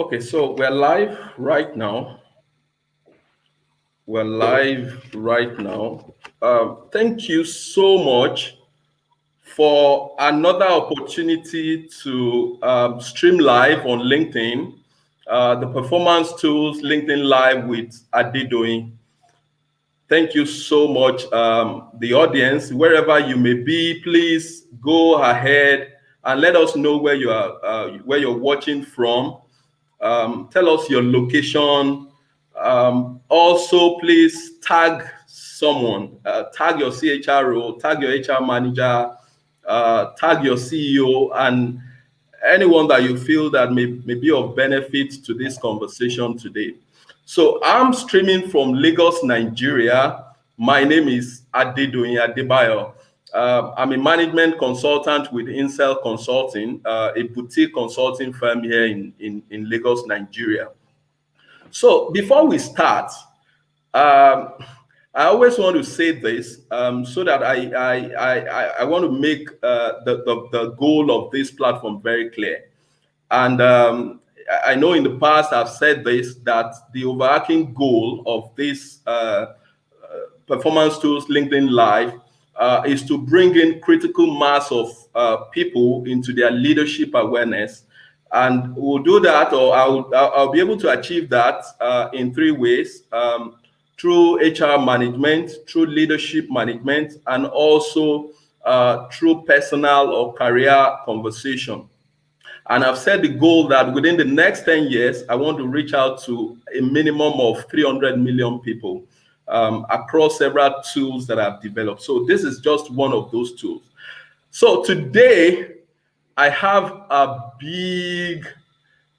Okay, so we're live right now. We're live right now. Thank you so much for another opportunity to stream live on LinkedIn, the performance tools LinkedIn Live with Adedoyin. Thank you so much, the audience, wherever you may be. Please go ahead and let us know where you're watching from. Tell us your location. Also, please tag someone, tag your CHRO, tag your HR manager, tag your CEO, and anyone that you feel that may be of benefit to this conversation today. So I'm streaming from Lagos, Nigeria. My name is Adedoyin Adebayo. I'm a management consultant with Incel Consulting, a boutique consulting firm here in Lagos, Nigeria. So before we start, um, I always want to say this so that I want to make the goal of this platform very clear. And I know in the past I've said this, that the overarching goal of this performance tools LinkedIn Live is to bring in critical mass of people into their leadership awareness. And we'll do that, or I'll be able to achieve that in three ways: through HR management, through leadership management, and also through personal or career conversation. And I've set the goal that within the next 10 years, I want to reach out to a minimum of 300 million people across several tools that I've developed. So this is just one of those tools. So today, I have a big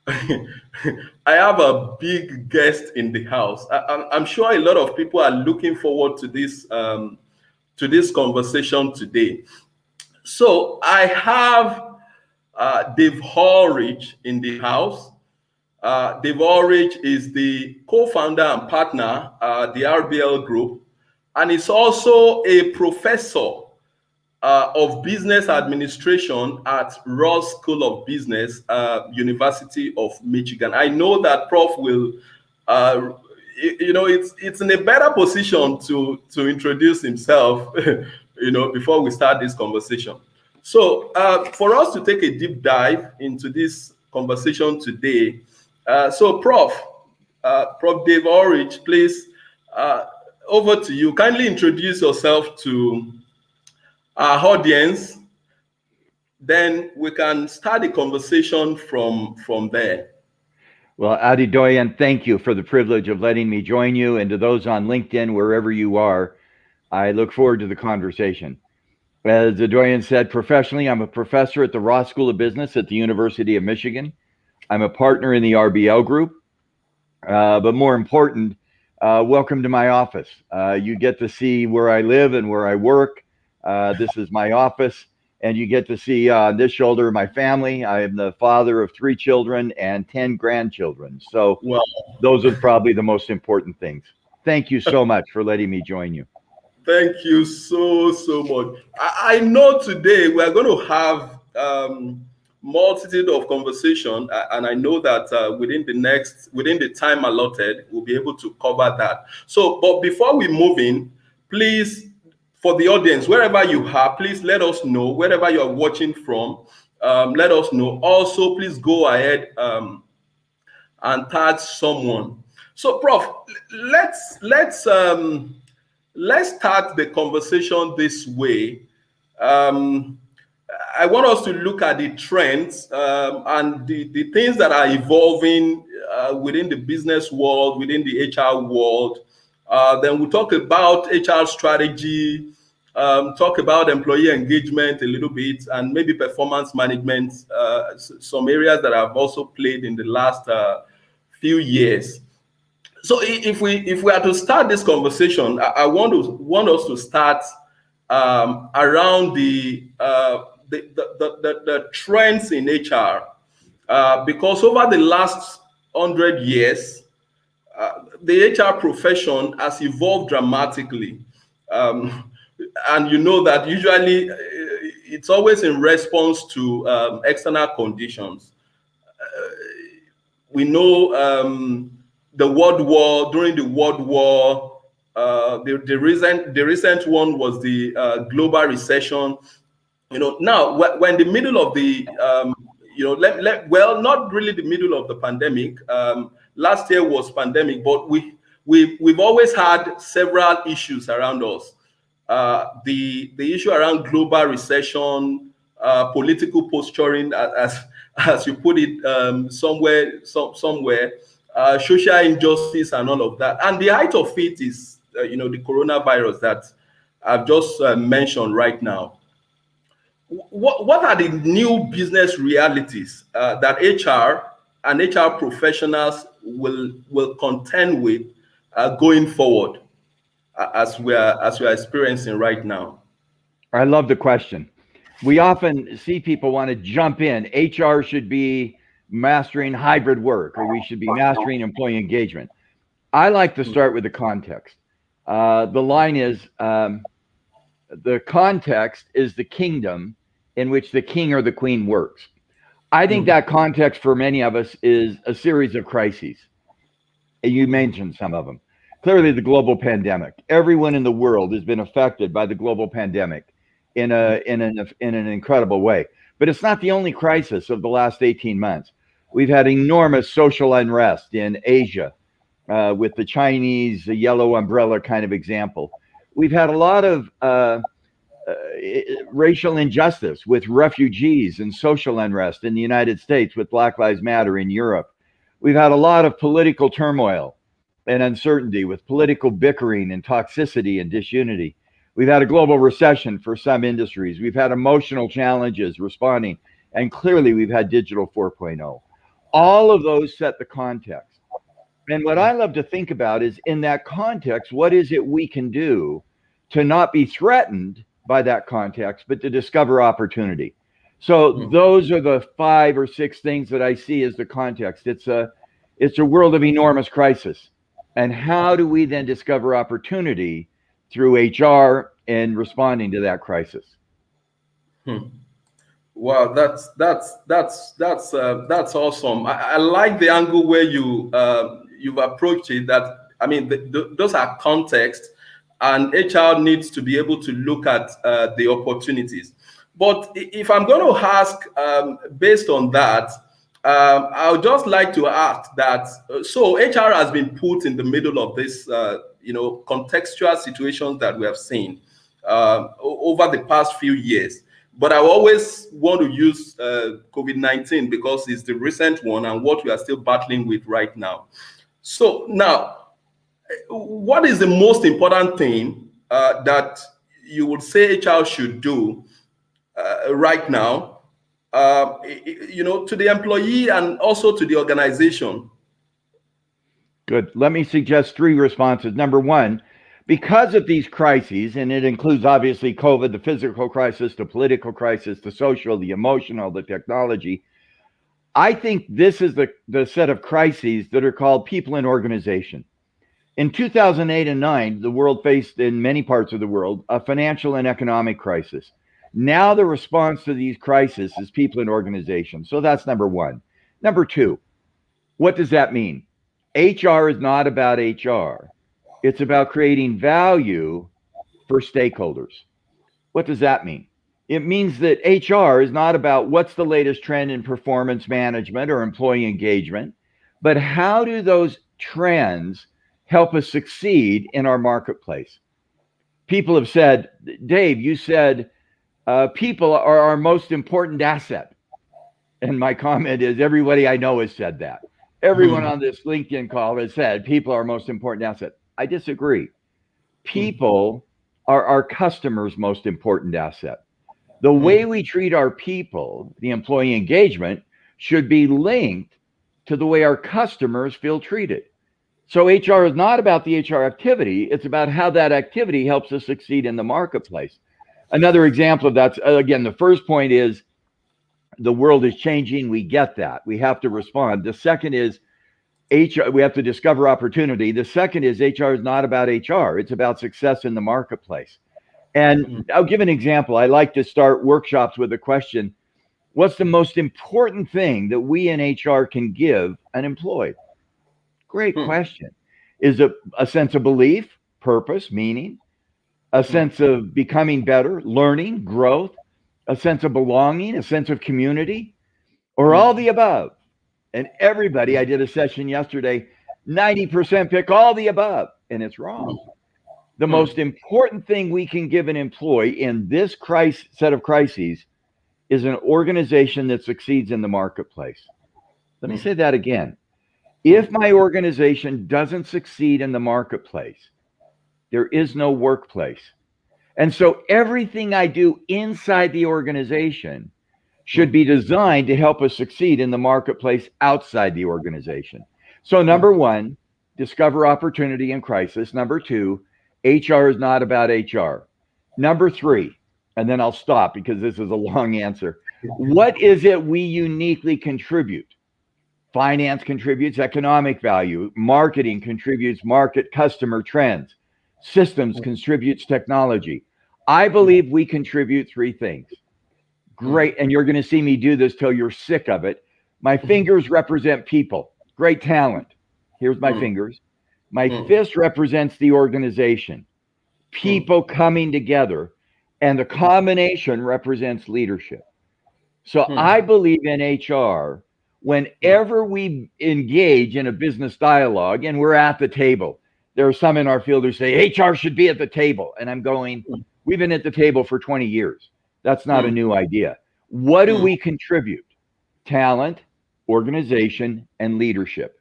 I have a big guest in the house. I'm sure a lot of people are looking forward to this conversation today. So I have Dave Ulrich in the house. Dave Ulrich is the co-founder and partner the RBL Group, and is also a professor of business administration at Ross School of Business, University of Michigan. I know that Prof will, it's in a better position to introduce himself, before we start this conversation. So for us to take a deep dive into this conversation today, so Prof Dave Ulrich, please, over to you. Kindly introduce yourself to our audience, then we can start the conversation from there. Well, Adedoyin, thank you for the privilege of letting me join you. And to those on LinkedIn, wherever you are, I look forward to the conversation. As Adedoyin said, professionally, I'm a professor at the Ross School of Business at the University of Michigan. I'm a partner in the RBL Group. But more important, welcome to my office. You get to see where I live and where I work. This is my office, and you get to see on this shoulder my family. I am the father of 3 children and 10 grandchildren. So Those are probably the most important things. Thank you so much for letting me join you. Thank you so much. I know today we are going to have multitude of conversation, and I know that within the time allotted, we'll be able to cover that. So, but before we move in, please, for the audience, wherever you are, please let us know. Wherever you are watching from, let us know. Also, please go ahead and tag someone. So, Prof, let's start the conversation this way. I want us to look at the trends and the things that are evolving within the business world, within the HR world. Then we'll talk about HR strategy, talk about employee engagement a little bit, and maybe performance management, some areas that I've also played in the last few years. So if we are to start this conversation, I want us to start around the trends in HR, because over the last 100 years, the HR profession has evolved dramatically, and you know that usually it's always in response to external conditions. we know the World War, during the World War, the recent one was the global recession. Now we're in the middle of the well, not really the middle of the pandemic. Last year was pandemic, but we've always had several issues around us. The issue around global recession, political posturing, as you put it, somewhere, social injustice, and all of that. And the height of it is, the coronavirus that I've just mentioned right now. What are the new business realities that HR and HR professionals will contend with going forward, as we are experiencing right now? I love the question. We often see people want to jump in. HR should be mastering hybrid work, or we should be mastering employee engagement. I like to start with the context. The line is, the context is the kingdom in which the king or the queen works. I think that context for many of us is a series of crises. You mentioned some of them. Clearly, the global pandemic. Everyone in the world has been affected by the global pandemic in an incredible way. But it's not the only crisis of the last 18 months. We've had enormous social unrest in Asia, with the Chinese yellow umbrella kind of example. We've had a lot of racial injustice with refugees and social unrest in the United States with Black Lives Matter in Europe. We've had a lot of political turmoil and uncertainty with political bickering and toxicity and disunity. We've had a global recession for some industries. We've had emotional challenges responding. And clearly we've had digital 4.0. All of those set the context. And what I love to think about is, in that context, what is it we can do to not be threatened by that context, but to discover opportunity? So those are the 5 or 6 things that I see as the context. It's a world of enormous crisis. And how do we then discover opportunity through HR and responding to that crisis? Wow, that's awesome. I like the angle where you've approached it. That, I mean, those are contexts, and HR needs to be able to look at the opportunities. But if I'm going to ask, based on that, I would just like to ask that, so HR has been put in the middle of this, contextual situations that we have seen over the past few years. But I always want to use COVID-19 because it's the recent one and what we are still battling with right now. So now, what is the most important thing that you would say HR should do right now, to the employee and also to the organization? Good. Let me suggest 3 responses. Number 1, because of these crises, and it includes obviously COVID, the physical crisis, the political crisis, the social, the emotional, the technology, I think this is the set of crises that are called people and organization. In 2008 and 9, the world faced, in many parts of the world, a financial and economic crisis. Now the response to these crises is people and organization. So that's number 1. Number 2, what does that mean? HR is not about HR. It's about creating value for stakeholders. What does that mean? It means that HR is not about what's the latest trend in performance management or employee engagement, but how do those trends help us succeed in our marketplace? People have said, Dave, you said people are our most important asset. And my comment is, everybody I know has said that. Everyone on this LinkedIn call has said people are our most important asset. I disagree. People are our customers' most important asset. The way we treat our people, the employee engagement, should be linked to the way our customers feel treated. So HR is not about the HR activity. It's about how that activity helps us succeed in the marketplace. Another example of that, again, the first point is the world is changing. We get that. We have to respond. The second is HR, we have to discover opportunity. The second is HR is not about HR. It's about success in the marketplace. And I'll give an example. I like to start workshops with a question. What's the most important thing that we in HR can give an employee? Great question. Is it a sense of belief, purpose, meaning, a sense of becoming better, learning, growth, a sense of belonging, a sense of community, or all the above? And everybody, I did a session yesterday, 90% pick all the above, and it's wrong. The most important thing we can give an employee in this set of crises is an organization that succeeds in the marketplace. Let me say that again. If my organization doesn't succeed in the marketplace, there is no workplace. And so everything I do inside the organization should be designed to help us succeed in the marketplace outside the organization. So number one, discover opportunity in crisis. Number two, HR is not about HR. Number three, and then I'll stop because this is a long answer. What is it we uniquely contribute? Finance contributes economic value. Marketing contributes market customer trends. Systems contributes technology. I believe we contribute three things. Great. And you're going to see me do this till you're sick of it. My fingers represent people, great talent. Here's my fingers. My fist represents the organization, people coming together, and the combination represents leadership. So I believe in HR. Whenever we engage in a business dialogue and we're at the table, there are some in our field who say HR should be at the table. And I'm going, we've been at the table for 20 years. That's not a new idea. What do we contribute? Talent, organization, and leadership.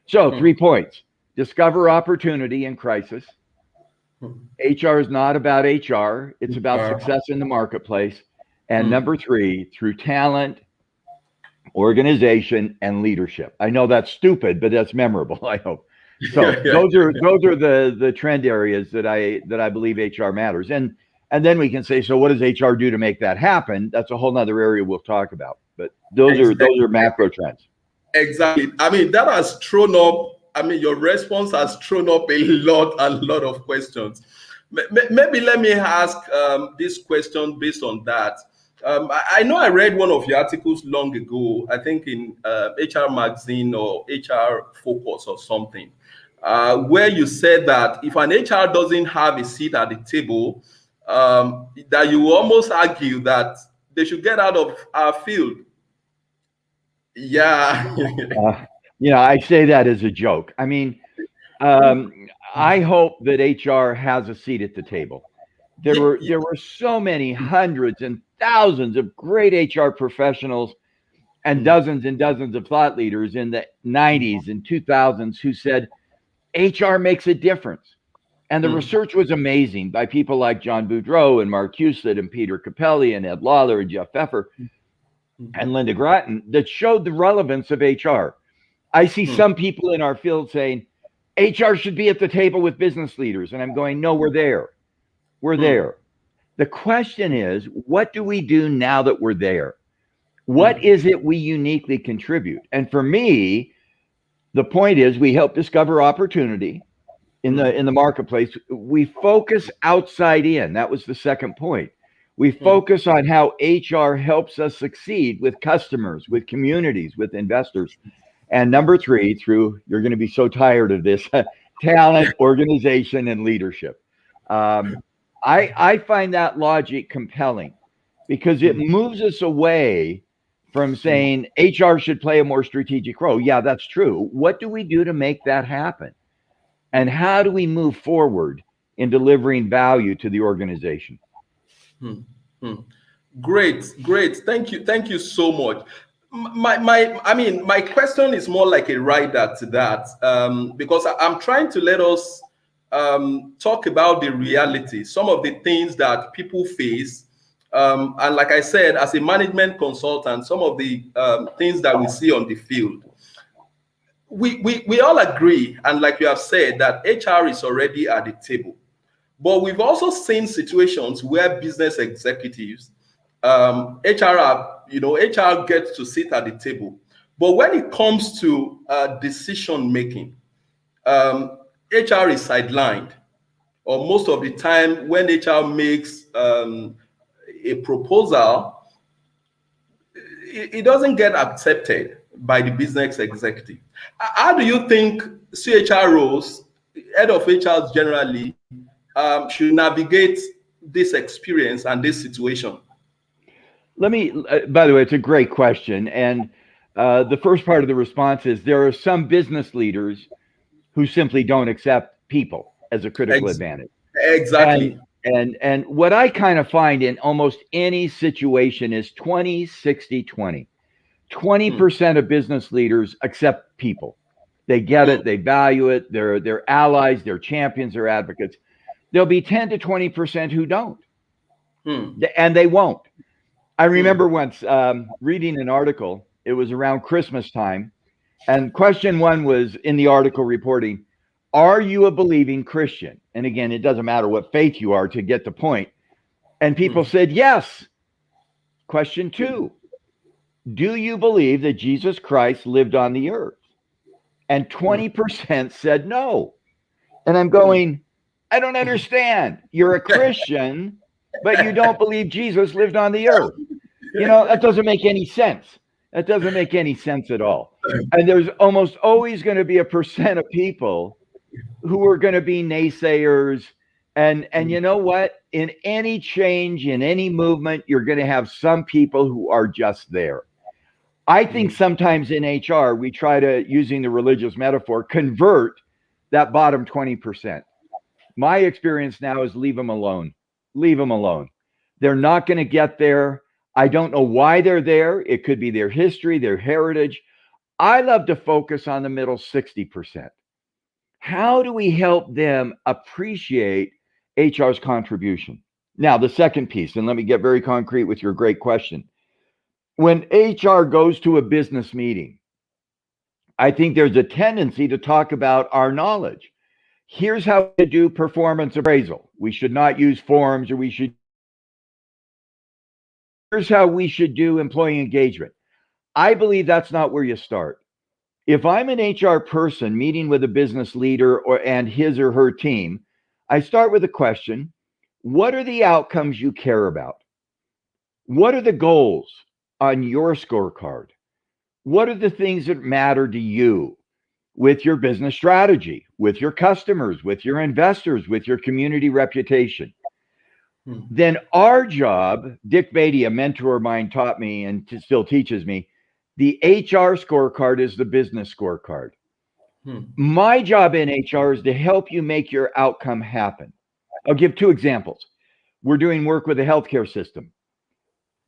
So 3 points. Discover opportunity in crisis. HR is not about HR. It's about success in the marketplace. And number three, through talent, organization, and leadership. I know that's stupid, but that's memorable, I hope. So those are the trend areas that I believe HR matters. And then we can say, so what does HR do to make that happen? That's a whole nother area we'll talk about. But those are macro trends. Exactly. I mean, that has thrown up, your response has thrown up a lot of questions. Maybe let me ask this question based on that. I know I read one of your articles long ago, I think in HR Magazine or HR Focus or something, where you said that if an HR doesn't have a seat at the table, that you almost argue that they should get out of our field. Yeah. I say that as a joke. I mean, I hope that HR has a seat at the table. There were so many hundreds and thousands of great HR professionals and dozens of thought leaders in the 90s and 2000s who said HR makes a difference. And the research was amazing by people like John Boudreau and Mark Husted and Peter Capelli and Ed Lawler and Jeff Pfeffer and Linda Grattan that showed the relevance of HR. I see some people in our field saying HR should be at the table with business leaders. And I'm going, no, we're there. We're there. The question is, what do we do now that we're there? What is it we uniquely contribute? And for me, the point is we help discover opportunity in the marketplace. We focus outside in. That was the second point. We focus on how HR helps us succeed with customers, with communities, with investors. And number three, you're going to be so tired of this, talent, organization, and leadership. I find that logic compelling because it moves us away from saying HR should play a more strategic role. Yeah, that's true. What do we do to make that happen? And how do we move forward in delivering value to the organization? Great. Thank you so much. My question is more like a rider to that, because I'm trying to let us talk about the reality, some of the things that people face. And like I said, as a management consultant, some of the things that we see on the field, we all agree, and like you have said, that HR is already at the table. But we've also seen situations where business executives, HR gets to sit at the table. But when it comes to decision making, HR is sidelined. Or most of the time, when HR makes a proposal, it doesn't get accepted by the business executive. How do you think CHROs, head of HRs generally, should navigate this experience and this situation? Let me, by the way, it's a great question. And the first part of the response is there are some business leaders who simply don't accept people as a critical advantage. Exactly. And what I kind of find in almost any situation is 20, 60, 20. 20% of business leaders accept people. They get it, they value it, they're allies, they're champions, they're advocates. There'll be 10 to 20% who don't. And they won't. I remember once reading an article, it was around Christmas time, and question one was in the article reporting, are you a believing Christian? And again, it doesn't matter what faith you are to get the point. And people said, yes. Question two, do you believe that Jesus Christ lived on the earth? And 20% said no. And I'm going, I don't understand. You're a Christian, but you don't believe Jesus lived on the earth. You know, that doesn't make any sense. That doesn't make any sense at all. And there's almost always going to be a percent of people who are going to be naysayers. And you know what? In any change, in any movement, you're going to have some people who are just there. I think sometimes in HR, we try to, using the religious metaphor, convert that bottom 20%. My experience now is leave them alone. Leave them alone. They're not going to get there. I don't know why they're there. It could be their history, their heritage. I love to focus on the middle 60%. How do we help them appreciate HR's contribution? Now, the second piece, and let me get very concrete with your great question. When HR goes to a business meeting, I think there's a tendency to talk about our knowledge. Here's how to do performance appraisal. We should not use forms, or here's how we should do employee engagement. I believe that's not where you start. If I'm an HR person meeting with a business leader and his or her team, I start with a question. What are the outcomes you care about? What are the goals on your scorecard? What are the things that matter to you with your business strategy, with your customers, with your investors, with your community reputation? Then our job, Dick Beatty, a mentor of mine, taught me and still teaches me, the HR scorecard is the business scorecard. My job in HR is to help you make your outcome happen. I'll give two examples. We're doing work with the healthcare system.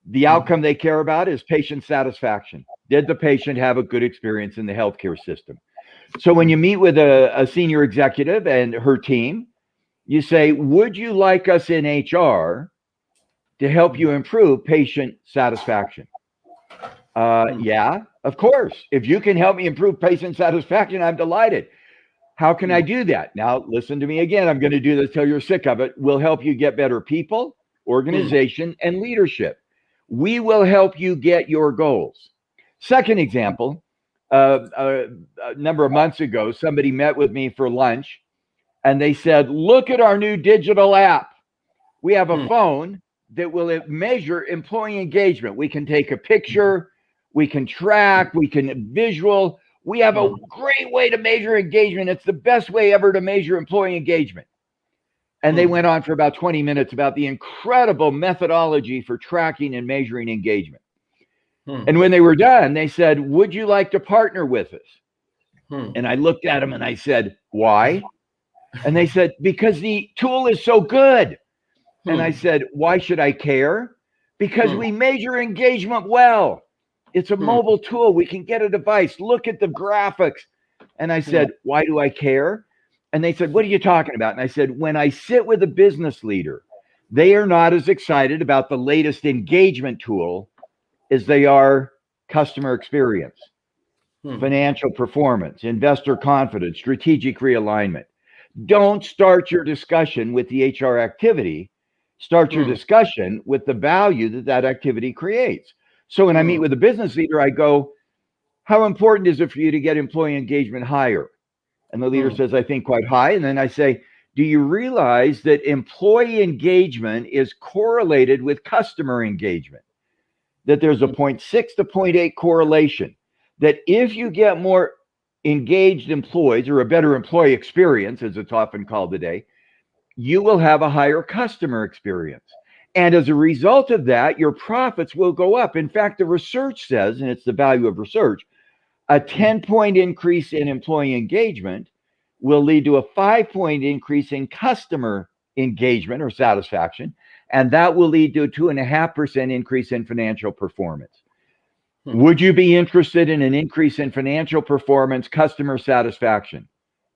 The outcome they care about is patient satisfaction. Did the patient have a good experience in the healthcare system? So when you meet with a senior executive and her team, you say, would you like us in HR to help you improve patient satisfaction? Yeah, of course. If you can help me improve patient satisfaction, I'm delighted. How can I do that? Now, listen to me again. I'm going to do this till you're sick of it. We'll help you get better people, organization, and leadership. We will help you get your goals. Second example, a number of months ago, somebody met with me for lunch, and they said, look at our new digital app. We have a phone that will measure employee engagement. We can take a picture, we can track, we can visual. We have a great way to measure engagement. It's the best way ever to measure employee engagement. And they went on for about 20 minutes about the incredible methodology for tracking and measuring engagement. And when they were done, they said, would you like to partner with us? And I looked at them and I said, why? And they said, because the tool is so good. And I said, why should I care? Because we measure engagement well. It's a mobile tool. We can get a device. Look at the graphics. And I said, why do I care? And they said, what are you talking about? And I said, when I sit with a business leader, they are not as excited about the latest engagement tool as they are customer experience, financial performance, investor confidence, strategic realignment. Don't start your discussion with the HR activity. Start your discussion with the value that that activity creates. So when I meet with a business leader, I go, how important is it for you to get employee engagement higher? And the leader says, I think quite high. And then I say, do you realize that employee engagement is correlated with customer engagement? that there's a 0.6 to 0.8 correlation, that if you get more engaged employees or a better employee experience, as it's often called today, you will have a higher customer experience. And as a result of that, your profits will go up. In fact, the research says, and it's the value of research, a 10-point increase in employee engagement will lead to a 5-point increase in customer engagement or satisfaction, and that will lead to a 2.5% increase in financial performance. Would you be interested in an increase in financial performance, customer satisfaction?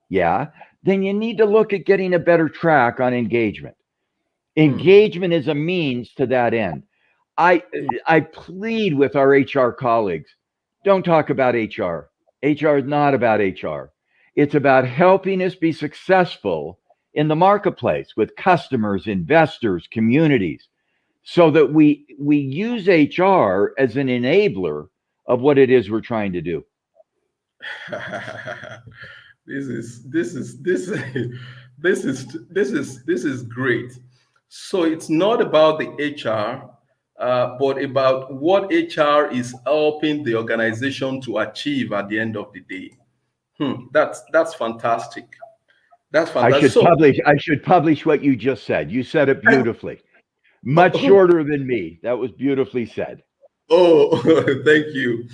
Yeah. Then you need to look at getting a better track on engagement. Engagement is a means to that end. I plead with our HR colleagues, don't talk about HR. HR is not about HR. It's about helping us be successful in the marketplace with customers, investors, communities, so that we use HR as an enabler of what it is we're trying to do. This is great. So it's not about the HR, but about what HR is helping the organization to achieve at the end of the day. That's fantastic. That's fantastic. I should publish what you just said. You said it beautifully. Much shorter than me. That was beautifully said. Oh, thank you.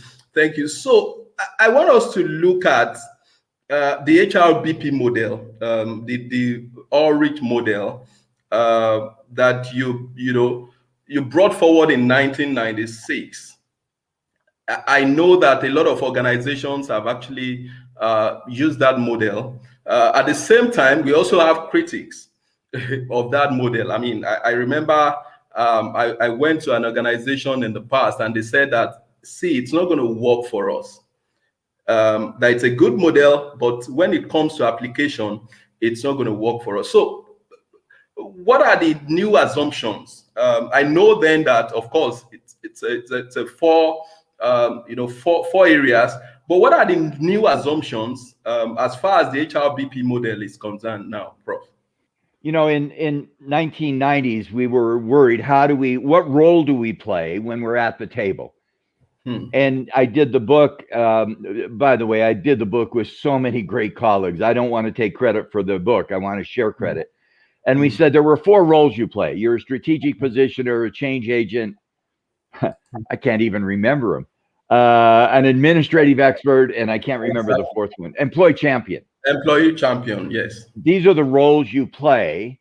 So I want us to look at the HRBP model, the Ulrich model that you brought forward in 1996. I know that a lot of organizations have actually used that model. At the same time, we also have critics of that model. I mean, I remember I went to an organization in the past and they said that, see, it's not going to work for us. That it's a good model, but when it comes to application, it's not going to work for us. So what are the new assumptions? I know then that, of course, it's a four areas, but what are the new assumptions as far as the HRBP model is concerned now, Prof? In 1990s, we were worried, what role do we play when we're at the table? And I did the book, by the way, I did the book with so many great colleagues. I don't want to take credit for the book. I want to share credit. And we said there were 4 roles you play. You're a strategic positioner, a change agent. I can't even remember them. An administrative expert, and I can't remember the 4th one. Employee champion. Employee champion, yes. These are the roles you play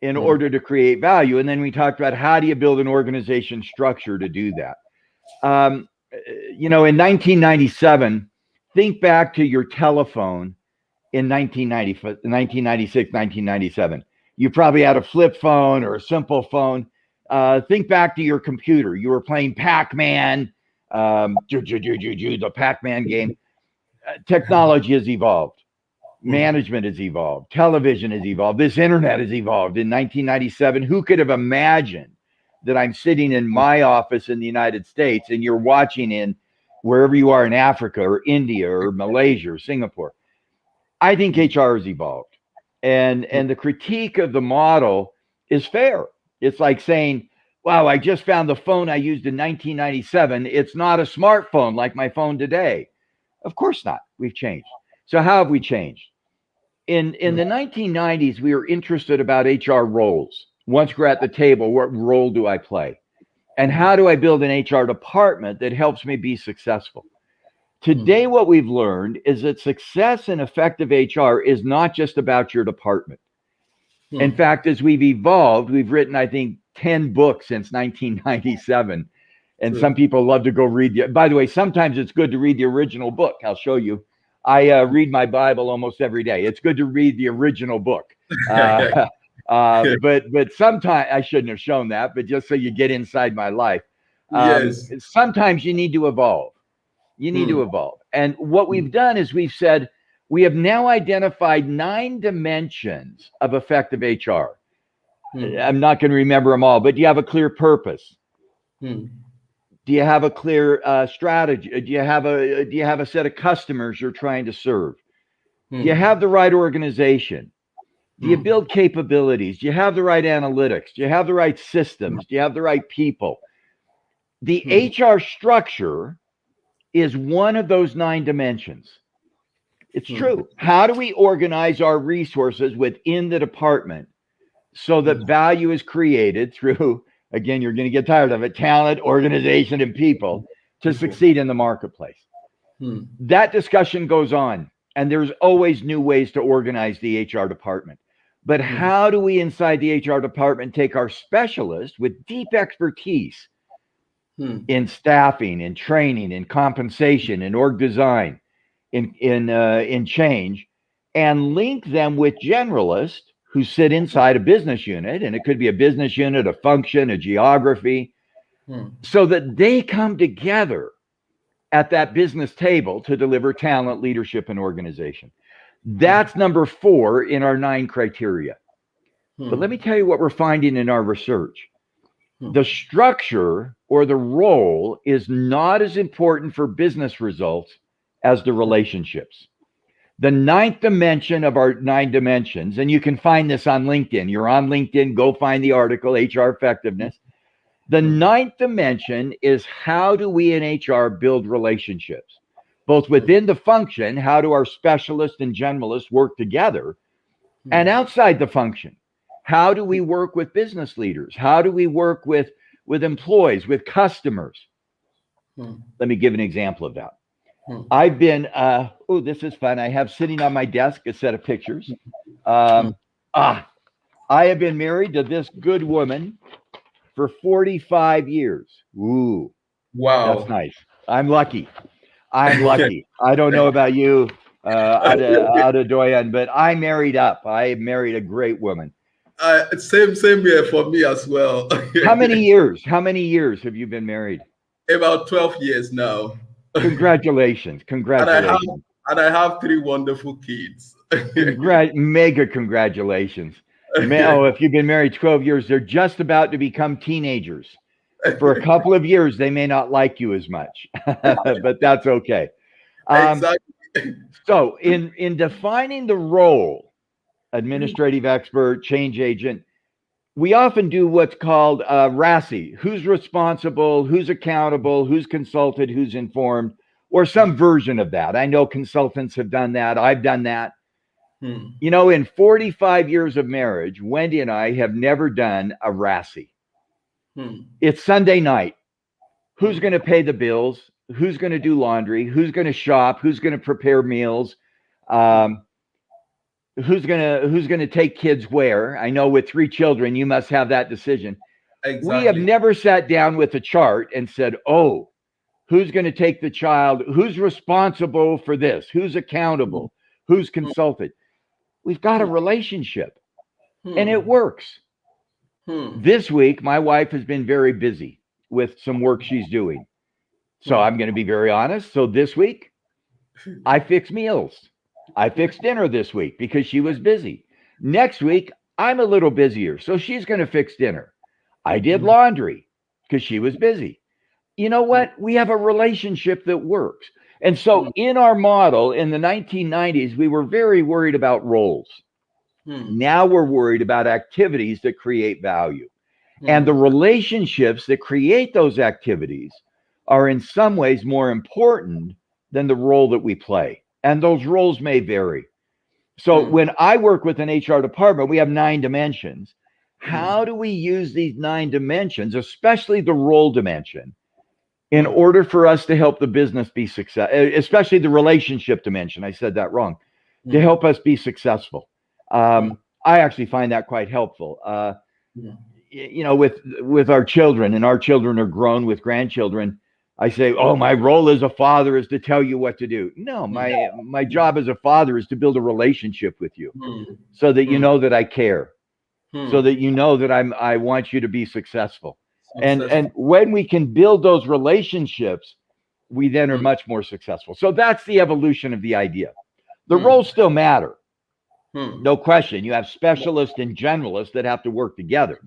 in order to create value. And then we talked about how do you build an organization structure to do that. In 1997, think back to your telephone in 1996, 1997. You probably had a flip phone or a simple phone. Think back to your computer. You were playing Pac-Man, the Pac-Man game. Technology has evolved. Management has evolved. Television has evolved. This internet has evolved. In 1997, who could have imagined that I'm sitting in my office in the United States and you're watching in wherever you are in Africa or India or Malaysia or Singapore? I think HR has evolved. And the critique of the model is fair. It's like saying, wow, I just found the phone I used in 1997. It's not a smartphone like my phone today. Of course not. We've changed. So how have we changed? In the 1990s, we were interested about HR roles. Once we're at the table, what role do I play? And how do I build an HR department that helps me be successful? Today, what we've learned is that success and effective HR is not just about your department. In fact, as we've evolved, we've written, I think, 10 books since 1997. And some people love to go read. By the way, sometimes it's good to read the original book. I'll show you. I read my Bible almost every day. It's good to read the original book. But sometimes I shouldn't have shown that, but just so you get inside my life. Yes. Sometimes you need to evolve. You need to evolve. And what we've done is we've said, we have now identified 9 dimensions of effective HR. I'm not going to remember them all, but do you have a clear purpose? Do you have a clear strategy? Do you have a set of customers you're trying to serve? Do you have the right organization? Do you build capabilities? Do you have the right analytics? Do you have the right systems? Do you have the right people? The HR structure is one of those 9 dimensions. It's true. How do we organize our resources within the department so that value is created through, again, you're going to get tired of it, talent, organization, and people to succeed in the marketplace? That discussion goes on, and there's always new ways to organize the HR department. But how do we inside the HR department take our specialists with deep expertise in staffing, in training, in compensation, in org design, in change, and link them with generalists who sit inside a business unit, and it could be a business unit, a function, a geography, so that they come together at that business table to deliver talent, leadership, and organization. That's number 4 in our 9 criteria. But let me tell you what we're finding in our research. The structure or the role is not as important for business results as the relationships. The 9th dimension of our 9 dimensions, and you can find this on LinkedIn. You're on LinkedIn, go find the article, HR Effectiveness. The 9th dimension is how do we in HR build relationships, both within the function, how do our specialists and generalists work together, and outside the function, how do we work with business leaders? How do we work with employees, with customers? Let me give an example of that. I've been, this is fun. I have sitting on my desk a set of pictures. I have been married to this good woman for 45 years. Ooh, wow. That's nice. I'm lucky. I don't know about you, Adedoyan, but I married up. I married a great woman. Same here for me as well. How many years have you been married? About 12 years now. Congratulations. And I have 3 wonderful kids. Mega congratulations. If you've been married 12 years, they're just about to become teenagers. For a couple of years, they may not like you as much, but that's okay. Exactly. So in defining the role, administrative expert, change agent, we often do what's called RASI. Who's responsible, who's accountable, who's consulted, who's informed, or some version of that. I know consultants have done that. I've done that. You know, in 45 years of marriage, Wendy and I have never done a RASI. It's Sunday night. Who's going to pay the bills? Who's going to do laundry? Who's going to shop? Who's going to prepare meals? Who's going to take kids where? I know with 3 children, you must have that decision. Exactly. We have never sat down with a chart and said, oh, who's going to take the child? Who's responsible for this? Who's accountable? Who's consulted? We've got a relationship and it works. This week, my wife has been very busy with some work she's doing. So I'm going to be very honest. So this week, I fix meals. I fixed dinner this week because she was busy. Next week, I'm a little busier. So she's going to fix dinner. I did laundry because she was busy. You know what? We have a relationship that works. And so in our model in the 1990s, we were very worried about roles. Now we're worried about activities that create value. And the relationships that create those activities are in some ways more important than the role that we play. And those roles may vary. So when I work with an HR department, we have 9 dimensions. How do we use these 9 dimensions, especially the role dimension, in order for us to help the business be successful, especially the relationship dimension? I said that wrong. To help us be successful. I actually find that quite helpful. You know, with our children, and our children are grown with grandchildren, I say, oh, my role as a father is to tell you what to do. No, my job as a father is to build a relationship with you so that you know that I care, so that you know that I want you to be successful. And when we can build those relationships, we then are much more successful. So that's the evolution of the idea. The roles still matter. No question. You have specialists and generalists that have to work together,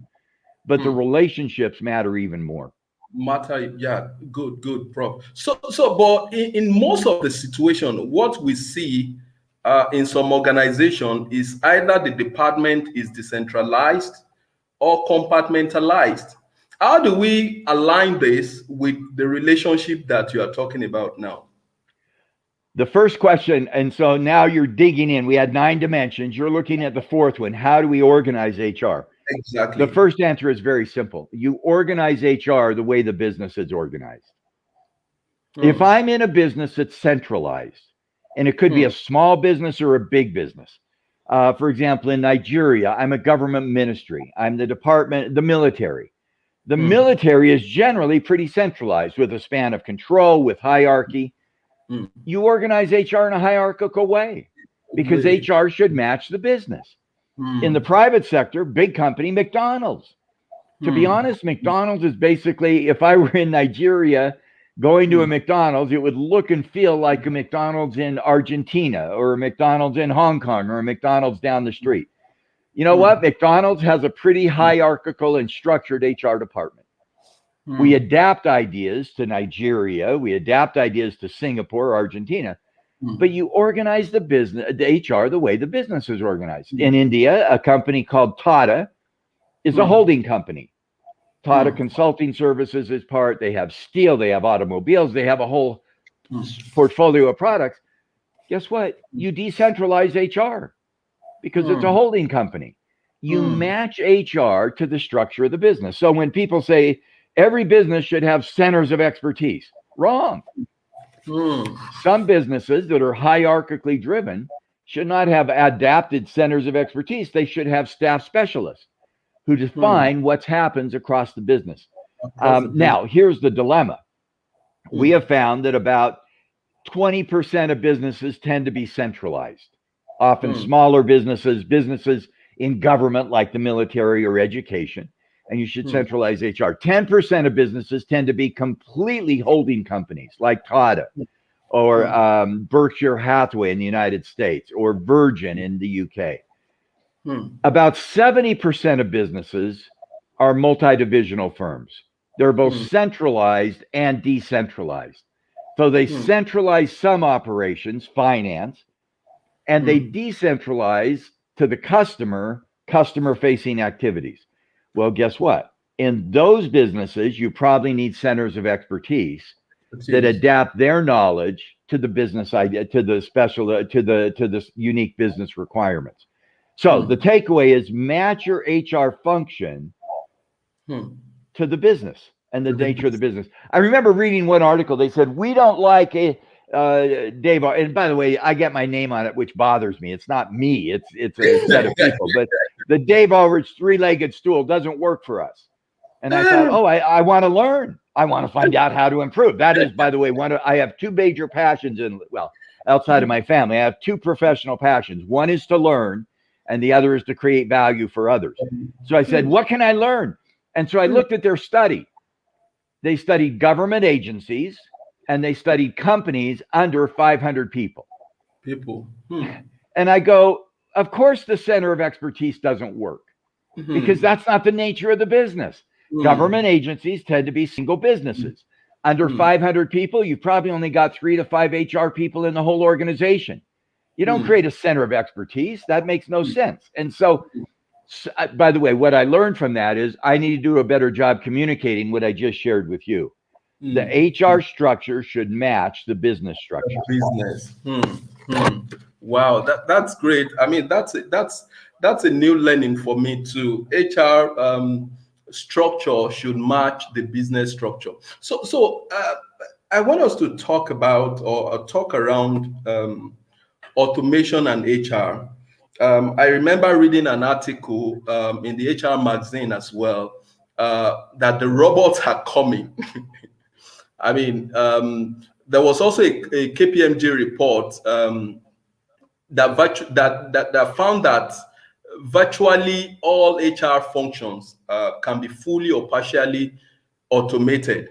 but the relationships matter even more. Yeah, good, Prof. But in most of the situation, what we see in some organization is either the department is decentralized or compartmentalized. How do we align this with the relationship that you are talking about now? The first question, and so now you're digging in. We had 9 dimensions. You're looking at the fourth one. How do we organize HR? Exactly. The first answer is very simple. You organize HR the way the business is organized. If I'm in a business that's centralized, and it could be a small business or a big business. For example, in Nigeria, I'm a government ministry. I'm the department, the military. The military is generally pretty centralized with a span of control, with hierarchy. You organize HR in a hierarchical way because HR should match the business. In the private sector, big company, McDonald's. To be honest, McDonald's is basically, if I were in Nigeria going to a McDonald's, it would look and feel like a McDonald's in Argentina or a McDonald's in Hong Kong or a McDonald's down the street. You know what? McDonald's has a pretty hierarchical and structured HR department. We adapt ideas to Nigeria. We adapt ideas to Singapore, Argentina. But you organize the business, the HR, the way the business is organized. In India, a company called Tata is a holding company. Tata Consulting Services is part. They have steel. They have automobiles. They have a whole portfolio of products. Guess what? You decentralize HR because it's a holding company. You match HR to the structure of the business. So when people say every business should have centers of expertise, wrong. Some businesses that are hierarchically driven should not have adapted centers of expertise. They should have staff specialists who define what happens across the business. Now, here's the dilemma. We have found that about 20% of businesses tend to be centralized. Often smaller businesses, businesses in government like the military or education, and you should centralize HR. 10% of businesses tend to be completely holding companies like Tata or Berkshire Hathaway in the United States or Virgin in the UK. About 70% of businesses are multi-divisional firms. They're both centralized and decentralized. So they centralize some operations, finance, and they decentralize to the customer-facing activities. Well, guess what? In those businesses, you probably need centers of expertise that adapt their knowledge to the business idea, to the unique business requirements. So the takeaway is match your HR function to the business and the nature of the business. I remember reading one article. They said, we don't like Dave. And by the way, I get my name on it, which bothers me. It's not me. It's a set of people. But the Dave Ulrich 3-legged stool doesn't work for us. And I thought, I want to learn. I want to find out how to improve. That is, by the way, I have 2 major passions outside of my family. I have 2 professional passions. One is to learn, and the other is to create value for others. So I said, what can I learn? And so I looked at their study. They studied government agencies, and they studied companies under 500 people. And I go, of course, the center of expertise doesn't work because that's not the nature of the business. Government agencies tend to be single businesses. Under 500 people, you've probably only got 3 to 5 HR people in the whole organization. You don't create a center of expertise. That makes no sense. And so, by the way, what I learned from that is I need to do a better job communicating what I just shared with you. The HR structure should match the business structure. Wow, that's great. I mean, that's a new learning for me too. HR structure should match the business structure. So I want us to talk about or talk around automation and HR. I remember reading an article in the HR magazine as well that the robots are coming. I mean, there was also a KPMG report that found that virtually all HR functions can be fully or partially automated.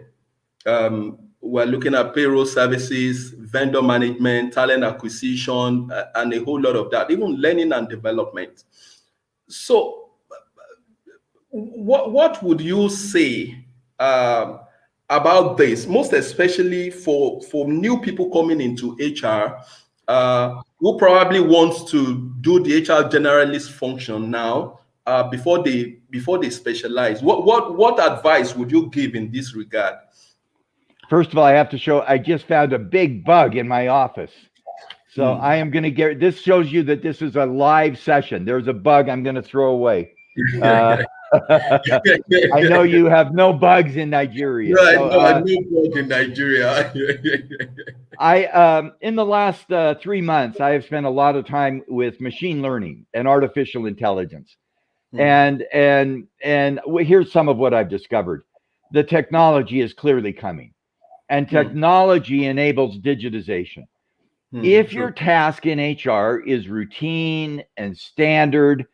We're looking at payroll services, vendor management, talent acquisition, and a whole lot of that, even learning and development. So what would you say about this, most especially for new people coming into HR who probably want to do the HR generalist function now before they specialize. What advice would you give in this regard? First of all, I have to show, I just found a big bug in my office. So I am going to get, this shows you that this is a live session. There's a bug I'm going to throw away. I know you have no bugs in Nigeria. Right, so, no, I no bug in Nigeria. In the last 3 months, I have spent a lot of time with machine learning and artificial intelligence. And here's some of what I've discovered. The technology is clearly coming, and technology enables digitization. If your task in HR is routine and standard,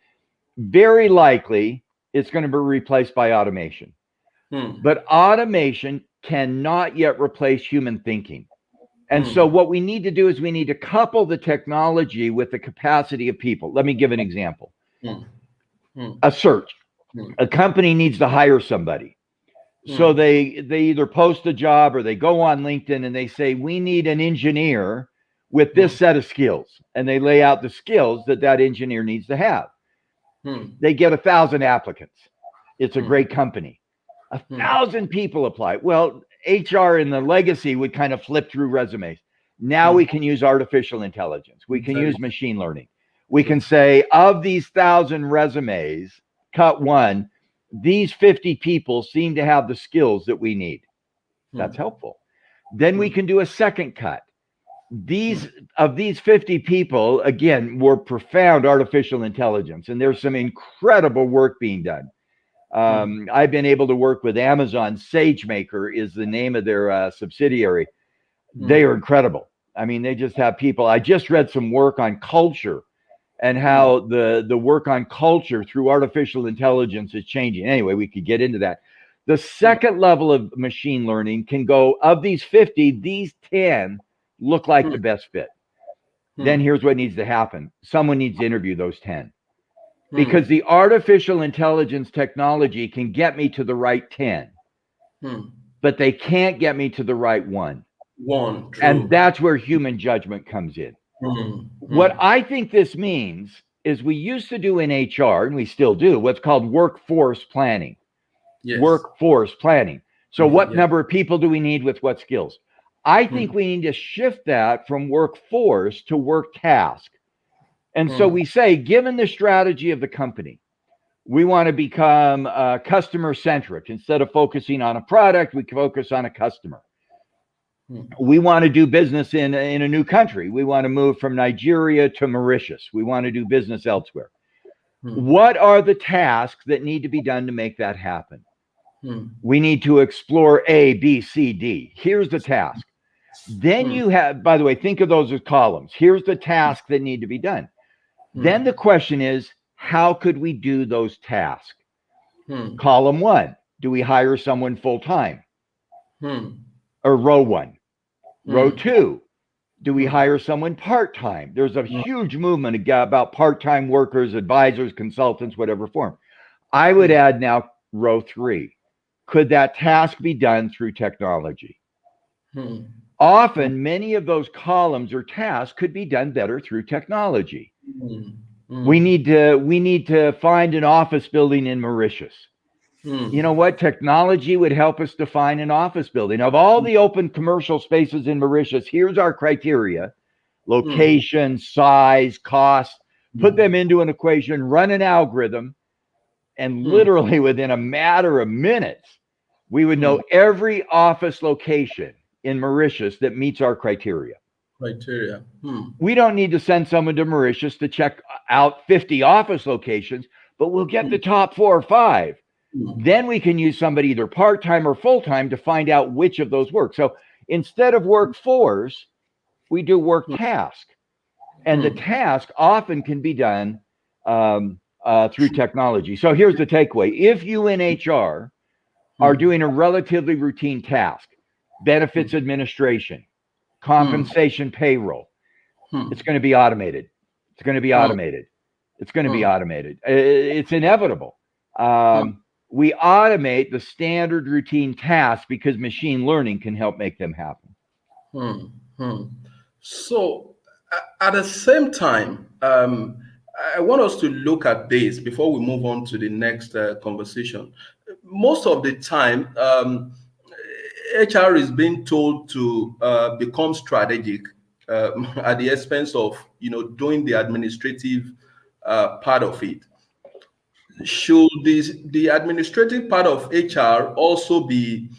very likely it's going to be replaced by automation. But automation cannot yet replace human thinking. And so what we need to do is we need to couple the technology with the capacity of people. Let me give an example. A search. A company needs to hire somebody. So they either post a job or they go on LinkedIn and they say, we need an engineer with this set of skills. And they lay out the skills that engineer needs to have. They get 1,000 applicants. It's a great company. 1,000 people apply. Well, HR in the legacy would kind of flip through resumes. Now we can use artificial intelligence. We can use machine learning. We can say, of these 1,000 resumes, cut one, these 50 people seem to have the skills that we need. That's helpful. Then we can do a second cut. These 50 people, again, were profound artificial intelligence, and there's some incredible work being done. I've been able to work with Amazon. SageMaker is the name of their subsidiary. They are incredible. I mean, they just have people. I just read some work on culture and how the work on culture through artificial intelligence is changing. Anyway, we could get into that. The second level of machine learning can go, of these 50, these 10 look like the best fit. Then here's what needs to happen. Someone needs to interview those 10. Because the artificial intelligence technology can get me to the right 10, but they can't get me to the right one. True. And that's where human judgment comes in. What I think this means is we used to do in HR, and we still do, what's called workforce planning. Workforce planning. So what number of people do we need with what skills? I think we need to shift that from workforce to work task. And so we say, given the strategy of the company, we want to become customer centric. Instead of focusing on a product, we focus on a customer. We want to do business in a new country. We want to move from Nigeria to Mauritius. We want to do business elsewhere. What are the tasks that need to be done to make that happen? We need to explore A, B, C, D. Here's the task. Then you have, by the way, think of those as columns. Here's the tasks that need to be done. Then the question is, how could we do those tasks? Column one, do we hire someone full-time? Or row one? Row two, do we hire someone part-time? There's a huge movement about part-time workers, advisors, consultants, whatever form. I would add now row three. Could that task be done through technology? Often, many of those columns or tasks could be done better through technology. We need to find an office building in Mauritius. You know what? Technology would help us define an office building. Of all the open commercial spaces in Mauritius, here's our criteria: location, size, cost. Put them into an equation, run an algorithm, and literally within a matter of minutes, we would know every office location in Mauritius that meets our criteria. We don't need to send someone to Mauritius to check out 50 office locations, but we'll get the top 4 or 5. Then we can use somebody either part-time or full-time to find out which of those work. So instead of workforce, we do work task. And the task often can be done through technology. So here's the takeaway. If you in HR are doing a relatively routine task, benefits administration, compensation payroll, it's going to be automated. It's going to be automated. It's going to be automated. It's inevitable. We automate the standard routine tasks because machine learning can help make them happen. So at the same time, I want us to look at this before we move on to the next conversation. Most of the time, HR is being told to become strategic at the expense of doing the administrative part of it. Should the administrative part of HR also be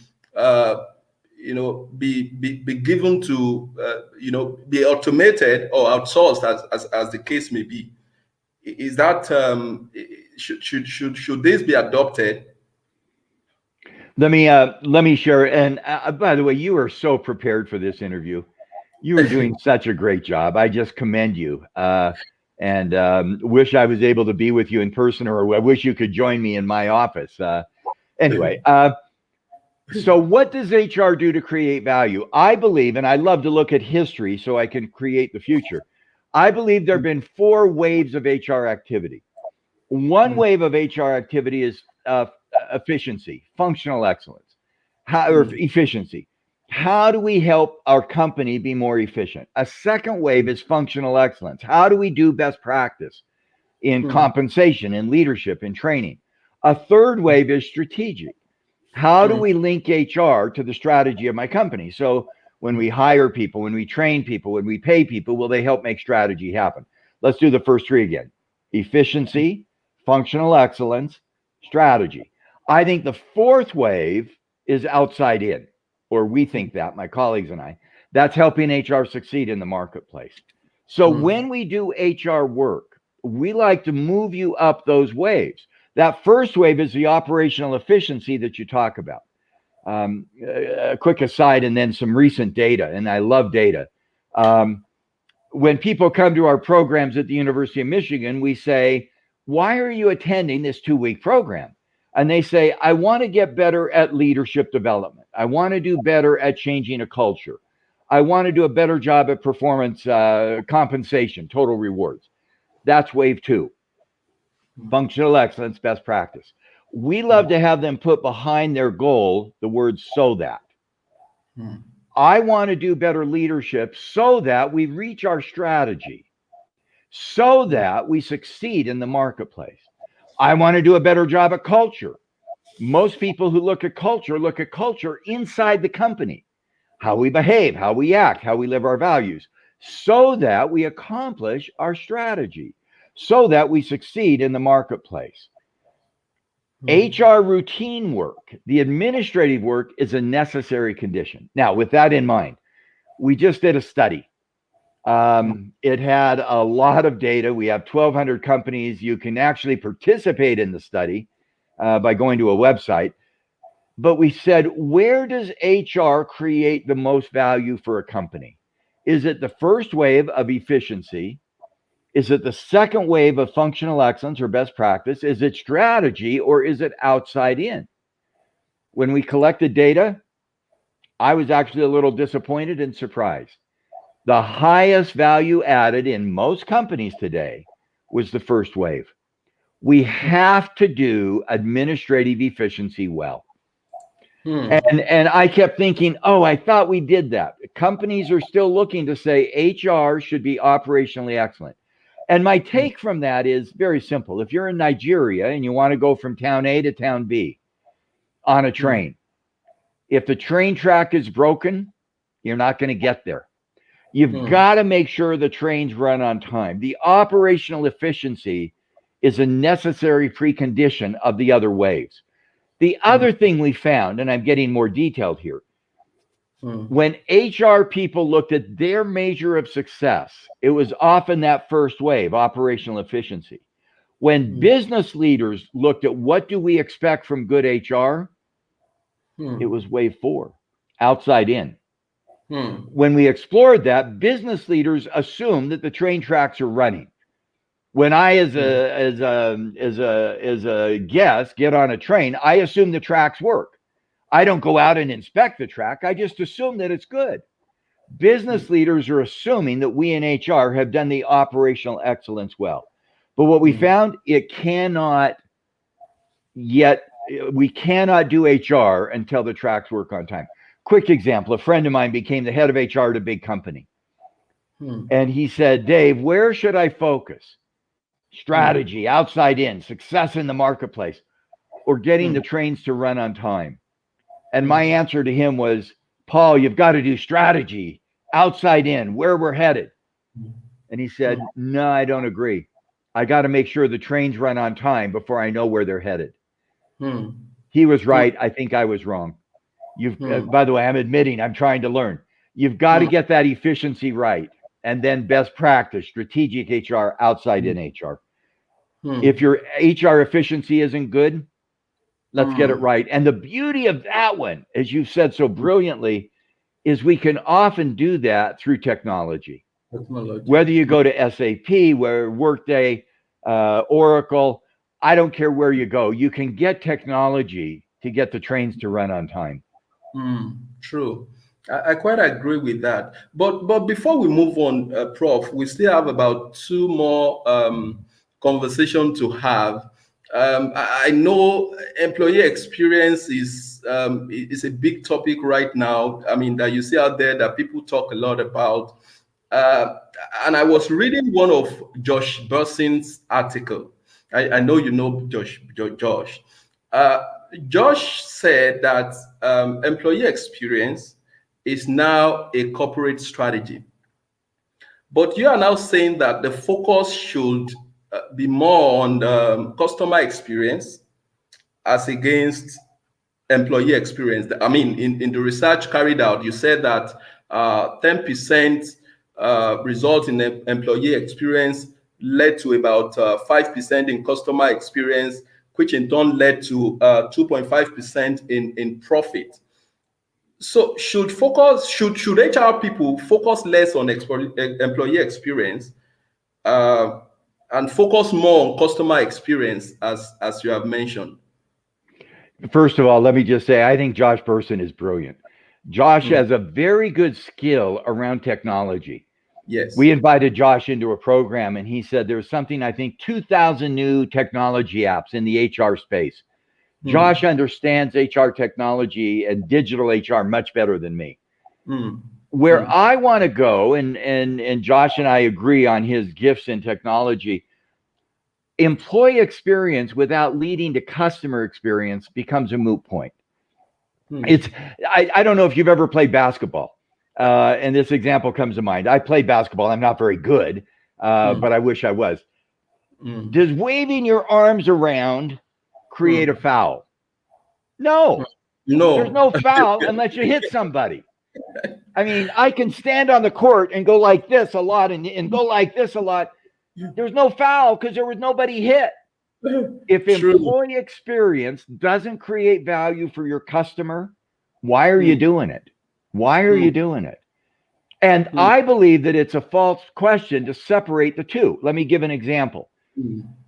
be given to be automated or outsourced as the case may be? Is that should this be adopted? Let me share. And by the way, you are so prepared for this interview. You are doing such a great job. I just commend you. And wish I was able to be with you in person, or I wish you could join me in my office. Anyway, so what does HR do to create value? I believe, and I love to look at history so I can create the future. I believe there have been 4 waves of HR activity. One wave of HR activity is efficiency, functional excellence, or efficiency. How do we help our company be more efficient? A second wave is functional excellence. How do we do best practice in compensation, in leadership, in training? A third wave is strategic. How do we link HR to the strategy of my company? So when we hire people, when we train people, when we pay people, will they help make strategy happen? Let's do the first 3 again. Efficiency, functional excellence, strategy. I think the 4th wave is outside in, or we think that, my colleagues and I. That's helping HR succeed in the marketplace. So when we do HR work, we like to move you up those waves. That first wave is the operational efficiency that you talk about. A quick aside, and then some recent data, and I love data. When people come to our programs at the University of Michigan, we say, why are you attending this 2-week program? And they say, I want to get better at leadership development. I want to do better at changing a culture. I want to do a better job at performance compensation, total rewards. That's wave 2. Functional excellence, best practice. We love to have them put behind their goal the word so that. I want to do better leadership so that we reach our strategy, so that we succeed in the marketplace. I want to do a better job at culture. Most people who look at culture inside the company, how we behave, how we act, how we live our values, so that we accomplish our strategy, so that we succeed in the marketplace. HR routine work, the administrative work, is a necessary condition. Now, with that in mind, we just did a study. It had a lot of data. We have 1,200 companies. You can actually participate in the study by going to a website. But we said, where does HR create the most value for a company? Is it the first wave of efficiency? Is it the second wave of functional excellence or best practice? Is it strategy, or is it outside in? When we collected data, I was actually a little disappointed and surprised. The highest value added in most companies today was the first wave. We have to do administrative efficiency well. And I kept thinking, oh, I thought we did that. Companies are still looking to say HR should be operationally excellent. And my take from that is very simple. If you're in Nigeria and you want to go from town A to town B on a train, if the train track is broken, you're not going to get there. You've got to make sure the trains run on time. The operational efficiency is a necessary precondition of the other waves. The other thing we found, and I'm getting more detailed here, when HR people looked at their measure of success, it was often that first wave, operational efficiency. When business leaders looked at what do we expect from good HR, it was wave 4, outside in. When we explored that, business leaders assume that the train tracks are running. When I, as a guest, get on a train, I assume the tracks work. I don't go out and inspect the track. I just assume that it's good. Business leaders are assuming that we in HR have done the operational excellence well. But what we found, we cannot do HR until the tracks work on time. Quick example, a friend of mine became the head of HR at a big company. And he said, Dave, where should I focus? strategy, outside in, success in the marketplace, or getting the trains to run on time? And my answer to him was, Paul, you've got to do strategy, outside in, where we're headed. And he said, no, I don't agree. I got to make sure the trains run on time before I know where they're headed. He was right. I think I was wrong. By the way, I'm admitting I'm trying to learn. You've got to get that efficiency right. And then best practice, strategic HR, outside in HR. If your HR efficiency isn't good, let's get it right. And the beauty of that one, as you've said so brilliantly, is we can often do that through technology. Whether you go to SAP, where Workday, Oracle, I don't care where you go, you can get technology to get the trains to run on time. True. I quite agree with that. But before we move on, Prof, we still have about two more conversations to have. I know employee experience is a big topic right now. I mean, that you see out there that people talk a lot about. And I was reading one of Josh Berson's article. I know you know Josh. Josh said that employee experience is now a corporate strategy. But you are now saying that the focus should be more on customer experience as against employee experience. I mean, in the research carried out, you said that 10% result in employee experience led to about 5% in customer experience, which in turn led to 2.5% in profit. So should HR people focus less on employee experience and focus more on customer experience, as you have mentioned? First of all, let me just say, I think Josh Bersin is brilliant. Josh has a very good skill around technology. Yes. We invited Josh into a program, and he said there's something, I think, 2,000 new technology apps in the HR space. Josh understands HR technology and digital HR much better than me. Where I want to go, and Josh and I agree on his gifts in technology, employee experience without leading to customer experience becomes a moot point. I don't know if you've ever played basketball, and this example comes to mind. I played basketball. I'm not very good, but I wish I was. Does waving your arms around create a foul? No. There's no foul unless you hit somebody. I mean, I can stand on the court and go like this a lot and go like this a lot. There's no foul because there was nobody hit. If employee experience doesn't create value for your customer, why are you doing it? Why are you doing it? And I believe that it's a false question to separate the two. Let me give an example.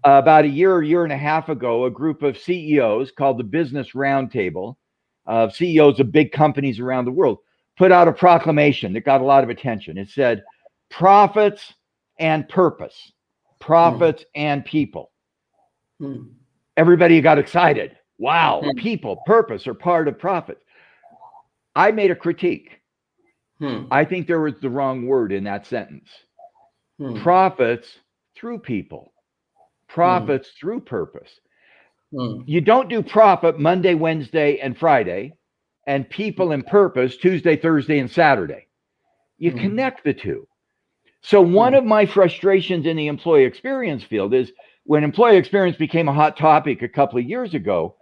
About a year and a half ago, a group of CEOs called the Business Roundtable, CEOs of big companies around the world, put out a proclamation that got a lot of attention. It said, profits and purpose, profits and people. Everybody got excited. Wow, people, purpose are part of profits. I made a critique. I think there was the wrong word in that sentence. Profits through people. Profits through purpose. You don't do profit Monday, Wednesday, and Friday, and people and purpose Tuesday, Thursday, and Saturday. You connect the two. So one of my frustrations in the employee experience field is when employee experience became a hot topic a couple of years ago,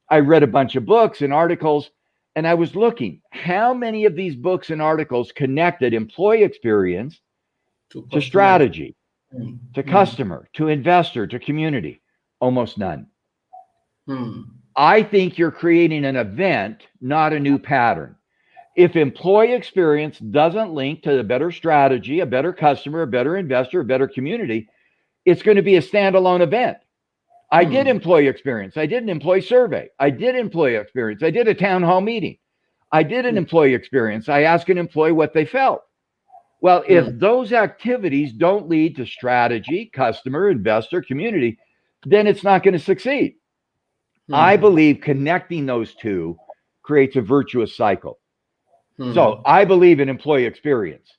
I read a bunch of books and articles, and I was looking, how many of these books and articles connected employee experience to strategy, to customer, to investor, to community? Almost none. I think you're creating an event, not a new pattern. If employee experience doesn't link to a better strategy, a better customer, a better investor, a better community, it's going to be a standalone event. I did employee experience. I did an employee survey. I did employee experience. I did a town hall meeting. I did an employee experience. I asked an employee what they felt. Well, if those activities don't lead to strategy, customer, investor, community, then it's not going to succeed. I believe connecting those two creates a virtuous cycle. So I believe in employee experience.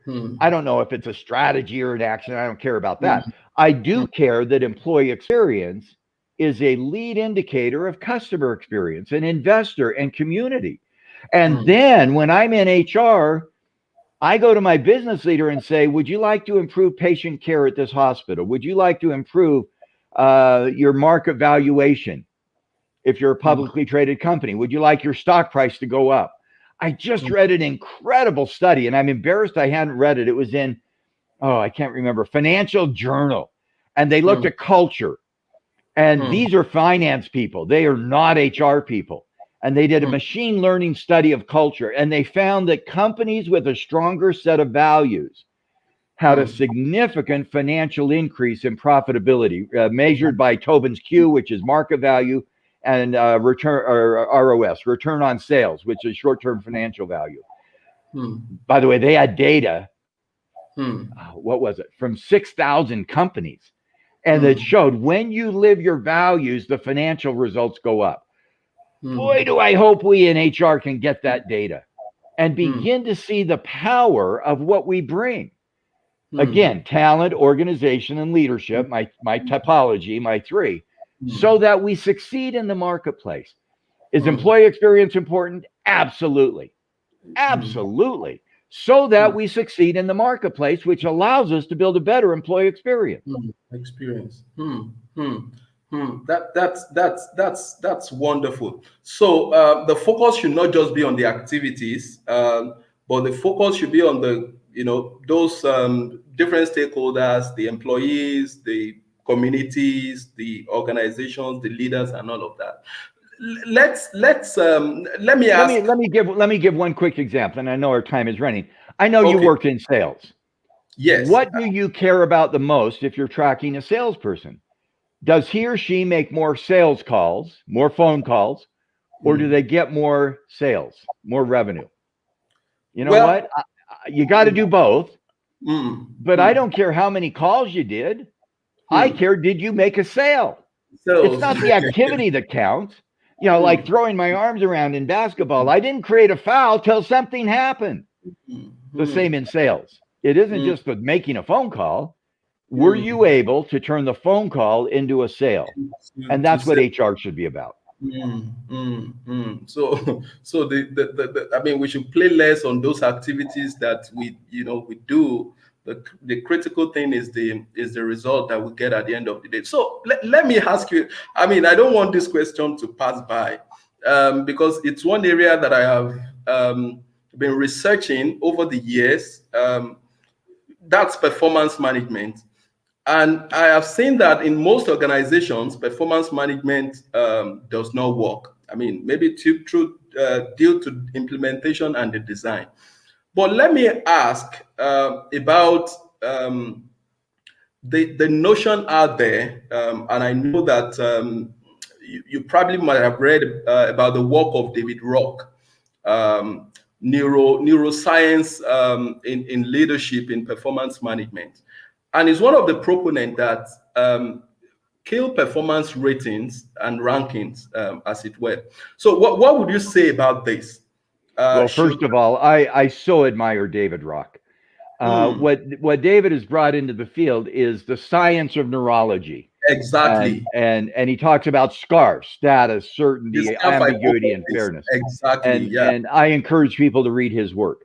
Hmm. I don't know if it's a strategy or an action. I don't care about Hmm. that. I do care that employee experience is a lead indicator of customer experience and investor and community. And Hmm. then when I'm in HR, I go to my business leader and say, would you like to improve patient care at this hospital? Would you like to improve your market valuation if you're a Hmm. publicly traded company? Would you like your stock price to go up? I just read an incredible study, and I'm embarrassed I hadn't read it. It was in, oh, I can't remember, Financial Journal. And they looked Hmm. at culture. And Hmm. these are finance people, they are not HR people. And they did a Hmm. machine learning study of culture. And they found that companies with a stronger set of values had a Hmm. significant financial increase in profitability, measured by Tobin's Q, which is market value, and return or ROS, return on sales, which is short-term financial value. Hmm. By the way, they had data, Hmm. what was it, from 6,000 companies. And it Hmm. showed when you live your values, the financial results go up. Hmm. Boy, do I hope we in HR can get that data and Hmm. begin to see the power of what we bring. Hmm. Again, talent, organization, and leadership, my typology, my three, so that we succeed in the marketplace. Is Hmm. employee experience important? Absolutely. Hmm. Absolutely. So that Hmm. we succeed in the marketplace, which allows us to build a better employee experience. Experience. That's wonderful. So the focus should not just be on the activities, but the focus should be on the those different stakeholders, the employees, the communities, the organizations, the leaders, and all of that. Let me Let ask. me let me give one quick example, and I know our time is running. I know you Okay. worked in sales. Yes. What do you care about the most if you're tracking a salesperson? Does he or she make more sales calls, more phone calls, or do Hmm. they get more sales, more revenue? You know Well. what? You got to do both, Hmm. but I Hmm. don't care how many calls you did. I Hmm. care, did you make a sale? It's Sales. not the activity that counts. You know, like Hmm. throwing my arms around in basketball. I didn't create a foul till something happened. Hmm. The Hmm. same in sales. It isn't Hmm. just the making a phone call. Were Hmm. you able to turn the phone call into a sale? And To that's what say. HR should be about. So, so I mean, we should play less on those activities that we do. The critical thing is the result that we get at the end of the day. So let me ask you. I mean, I don't want this question to pass by, because it's one area that I have been researching over the years. That's performance management. And I have seen that in most organizations, performance management does not work. I mean, maybe due to implementation and the design. But let me ask about the notion out there, and I know that you probably might have read about the work of David Rock, um, neuroscience in leadership in performance management, and is one of the proponents that kill performance ratings and rankings, as it were. So, what would you say about this? Well, Should first of all, I so admire David Rock. mm, What David has brought into the field is the science of neurology. And exactly and he talks about SCAR, status, the certainty, scarf ambiguity, and fairness. exactly, yeah. And I encourage people to read his work.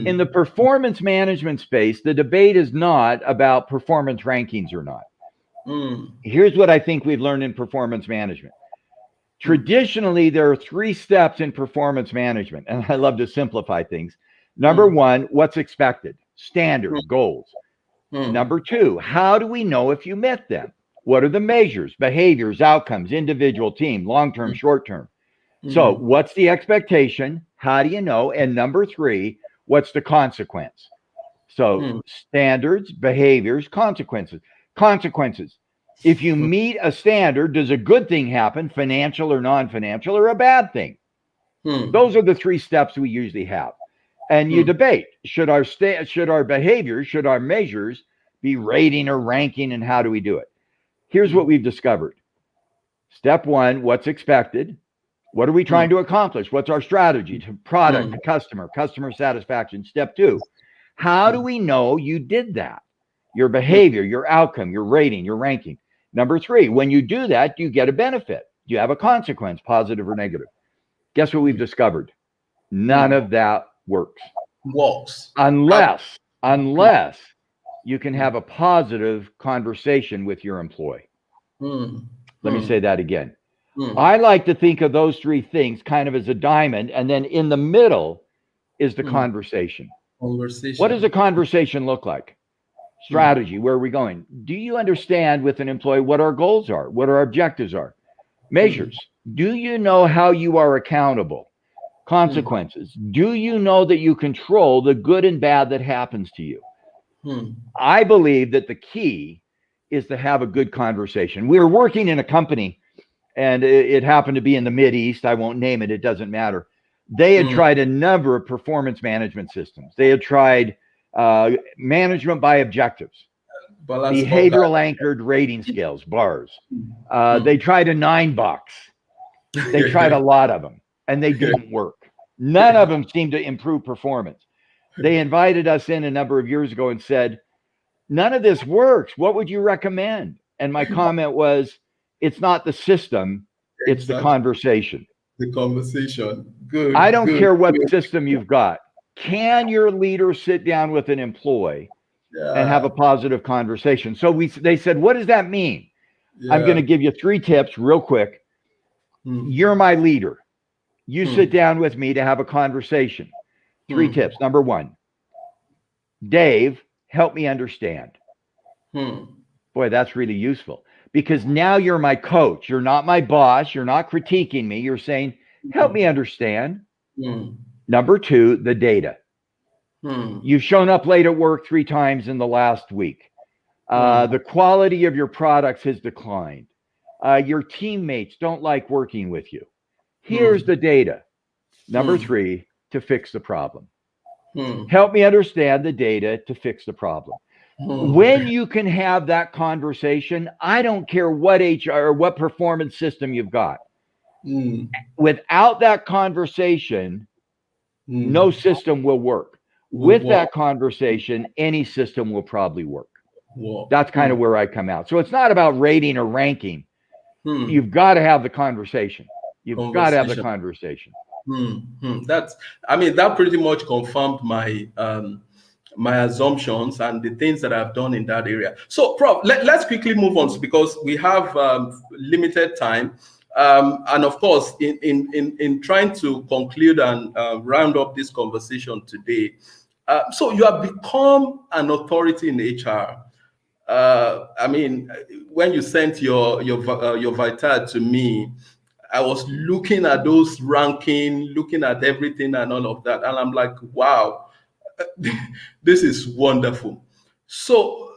In the Mm, performance management space, the debate is not about performance rankings or not. mm, Here's what I think we've learned in performance management. mm, Traditionally, there are 3 steps in performance management, and I love to simplify things. Number mm, 1, what's expected? mm, Standard goals. mm, Number 2, how do we know if you met them? What are the measures, behaviors, outcomes, individual, team, long term, mm, short term? So, mm, what's the expectation? How do you know? And number 3, what's the consequence? So, mm, standards, behaviors, consequences. Consequences. If you meet a standard, does a good thing happen, financial or non financial, or a bad thing? mm, Those are the 3 steps we usually have. And you mm, debate, should our behaviors, should our measures be rating or ranking, and how do we do it? Here's what mm, we've discovered. Step 1, what's expected? What are we mm, trying to accomplish? What's our strategy to product, mm, to customer satisfaction? Step 2, How do we know you did that? Your behavior, your outcome, your rating, your ranking. Number 3, when you do that, you get a benefit. You have a consequence, positive or negative. Guess what we've discovered? None of that works. Works. Unless you can have a positive conversation with your employee. Let me say that again. I like to think of those 3 things kind of as a diamond, and then in the middle is the conversation. What does a conversation look like? Strategy, where are we going? Do you understand with an employee what our goals are, what our objectives are? Measures. Do you know how you are accountable? Consequences. Do you know that you control the good and bad that happens to you? I believe that the key is to have a good conversation. We were working in a company, and it happened to be in the Mideast. I won't name it. It doesn't matter. They had tried a number of performance management systems. They had tried management by objectives, behavioral anchored rating scales, bars. They tried a 9-box. They tried a lot of them, and they didn't work. None of them seemed to improve performance. They invited us in a number of years ago and said, none of this works. What would you recommend? And my comment was, it's not the system, it's the conversation. The conversation. Good. I don't care what system you've got. Can your leader sit down with an employee and have a positive conversation? So they said, what does that mean? I'm going to give you 3 tips real quick. You're my leader. You sit down with me to have a conversation. 3 tips. Number 1, Dave, help me understand. Boy, that's really useful, because now you're my coach. You're not my boss. You're not critiquing me. You're saying, help me understand. Number 2, the data. You've shown up late at work 3 times in the last week. The quality of your products has declined. Your teammates don't like working with you. Here's the data. Number 3, to fix the problem. Help me understand the data to fix the problem. When you can have that conversation, I don't care what HR or what performance system you've got. Without that conversation, no system will work. With that conversation, any system will probably work. That's kind of where I come out. So it's not about rating or ranking. You've got to have the conversation. You've got to have the conversation. That pretty much confirmed my assumptions and the things that I've done in that area. So, Prof, let's quickly move on, because we have limited time. And of course, in trying to conclude and round up this conversation today, so you have become an authority in HR. When you sent your Vital to me, I was looking at those ranking, looking at everything and all of that, and I'm like, wow, this is wonderful. So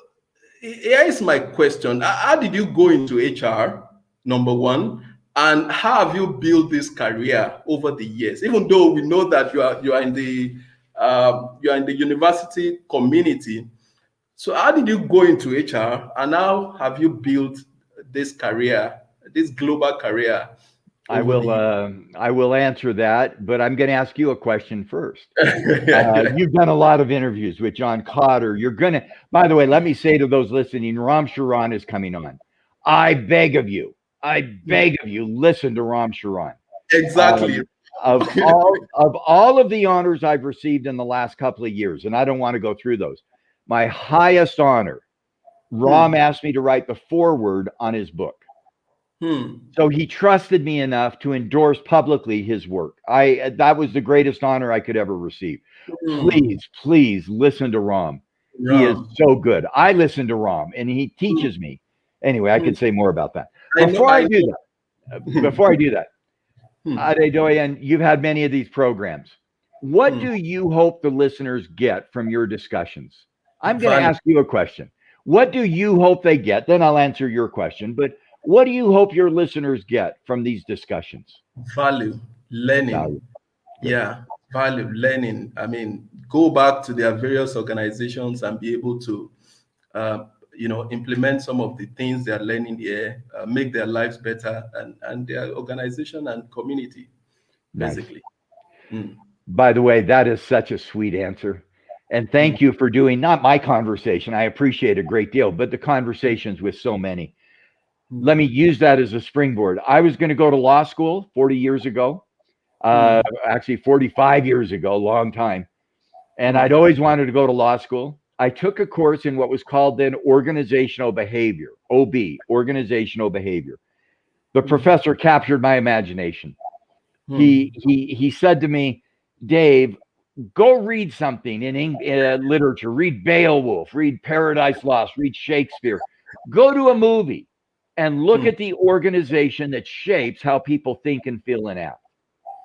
here is my question: how did you go into HR? Number 1. And how have you built this career over the years? Even though we know that you are in the university community, so how did you go into HR, and how have you built this career, this global career? I will answer that, but I'm going to ask you a question first. You've done a lot of interviews with John Cotter. By the way, let me say to those listening, Ram Charan is coming on. I beg of you, listen to Ram Charan. Exactly. Of all of the honors I've received in the last couple of years, and I don't want to go through those, my highest honor, Ram asked me to write the foreword on his book. So he trusted me enough to endorse publicly his work. That was the greatest honor I could ever receive. Please listen to Ram. He is so good. I listen to Ram, and he teaches me. Anyway, I could say more about that. Before I do that, Adedoyin, you've had many of these programs. What do you hope the listeners get from your discussions? I'm going to ask you a question. What do you hope they get? Then I'll answer your question. But what do you hope your listeners get from these discussions? Value, learning. Value, learning. Go back to their various organizations and be able to, implement some of the things they are learning here, make their lives better, and their organization and community, basically. By the way, that is such a sweet answer. And thank you for doing not my conversation. I appreciate a great deal, but the conversations with so many. Let me use that as a springboard. I was going to go to law school 40 years ago, actually 45 years ago, long time. And I'd always wanted to go to law school. I took a course in what was called then organizational behavior, OB, organizational behavior. The professor captured my imagination. He said to me, Dave, go read something in literature. Read Beowulf, read Paradise Lost, read Shakespeare. Go to a movie and look at the organization that shapes how people think and feel and act,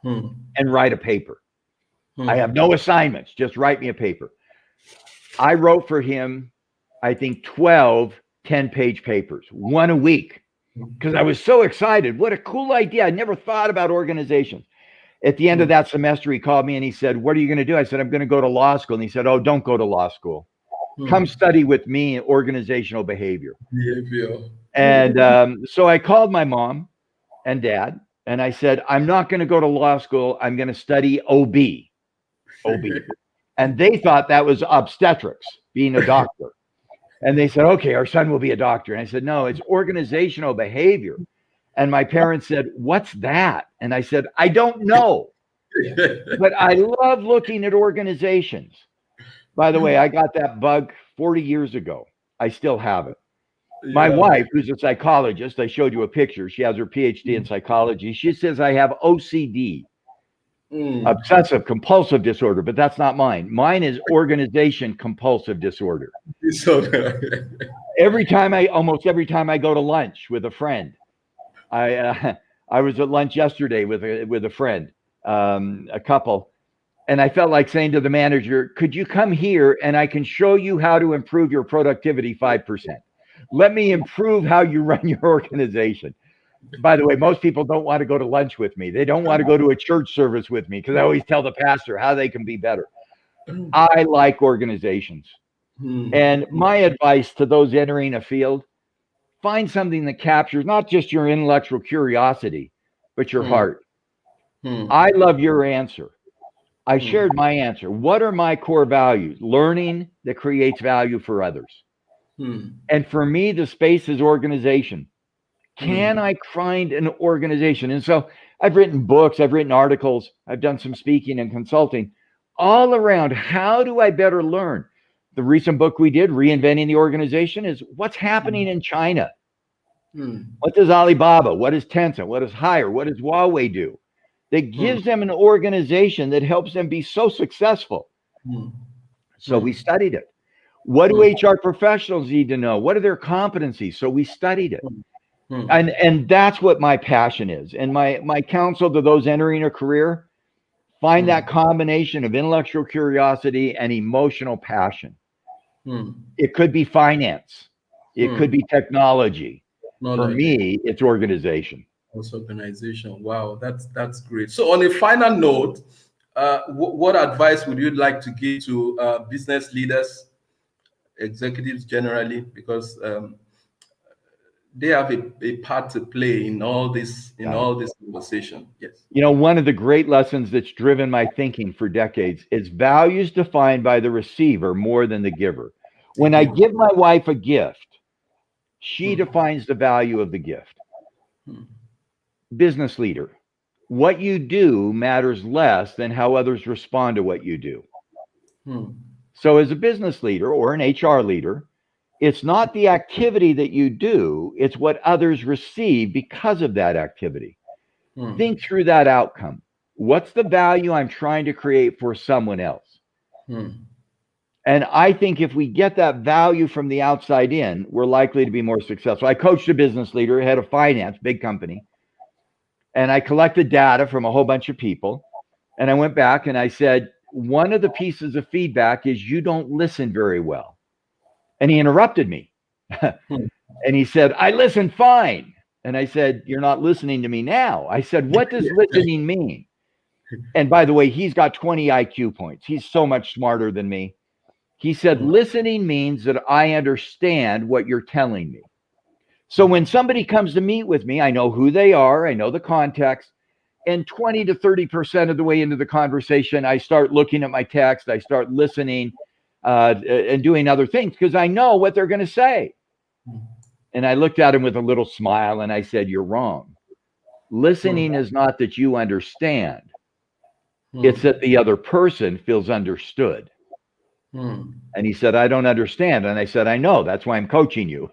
and write a paper. I have no assignments. Just write me a paper. I wrote for him, I think, 12 10-page papers, one a week, because I was so excited. What a cool idea. I never thought about organizations. At the end of that semester, he called me and he said, what are you going to do? I said, I'm going to go to law school. And he said, oh, don't go to law school. Come study with me in organizational behavior. And so I called my mom and dad, and I said, I'm not going to go to law school. I'm going to study OB. And they thought that was obstetrics, being a doctor. And they said, okay, our son will be a doctor. And I said, no, it's organizational behavior. And my parents said, what's that? And I said, I don't know, but I love looking at organizations. By the way, I got that bug 40 years ago. I still have it. My wife, who's a psychologist, I showed you a picture. She has her PhD in psychology. She says I have OCD, obsessive compulsive disorder, but that's not mine. Mine is organization compulsive disorder. Almost every time I go to lunch with a friend, I was at lunch yesterday with a friend, a couple, and I felt like saying to the manager, could you come here and I can show you how to improve your productivity 5%. Let me improve how you run your organization. By the way, most people don't want to go to lunch with me. They don't want to go to a church service with me because I always tell the pastor how they can be better. I like organizations. And my advice to those entering a field, find something that captures not just your intellectual curiosity, but your heart. I love your answer. I shared my answer. What are my core values? Learning that creates value for others. And for me, the space is organization. Can I find an organization? And so I've written books, I've written articles, I've done some speaking and consulting all around how do I better learn? The recent book we did, Reinventing the Organization, is what's happening in China. What does Alibaba, what does Tencent, what does Hire, what does Huawei do? That gives them an organization that helps them be so successful. So we studied it. What do HR professionals need to know? What are their competencies? So we studied it. And that's what my passion is. And my counsel to those entering a career, find that combination of intellectual curiosity and emotional passion. It could be finance. It could be technology. For me, it's organization. It's organization. Wow, that's great. So on a final note, what advice would you like to give to business leaders, executives generally, because they have a part to play in all this conversation? Yes. You know, one of the great lessons that's driven my thinking for decades is values defined by the receiver more than the giver. When I give my wife a gift, she defines the value of the gift. Business leader, what you do matters less than how others respond to what you do. So as a business leader or an HR leader, it's not the activity that you do, it's what others receive because of that activity. Think through that outcome. What's the value I'm trying to create for someone else? And I think if we get that value from the outside in, we're likely to be more successful. I coached a business leader, head of finance, big company, and I collected data from a whole bunch of people. And I went back and I said, one of the pieces of feedback is you don't listen very well. And he interrupted me. And he said, I listen fine. And I said, you're not listening to me now. I said, what does listening mean? And by the way, he's got 20 IQ points. He's so much smarter than me. He said, listening means that I understand what you're telling me. So when somebody comes to meet with me, I know who they are, I know the context, and 20 to 30% of the way into the conversation, I start looking at my text, I start listening, and doing other things because I know what they're going to say. And I looked at him with a little smile and I said, "You're wrong. Listening is not that you understand, it's that the other person feels understood." And he said, "I don't understand." And I said, "I know. That's why I'm coaching you."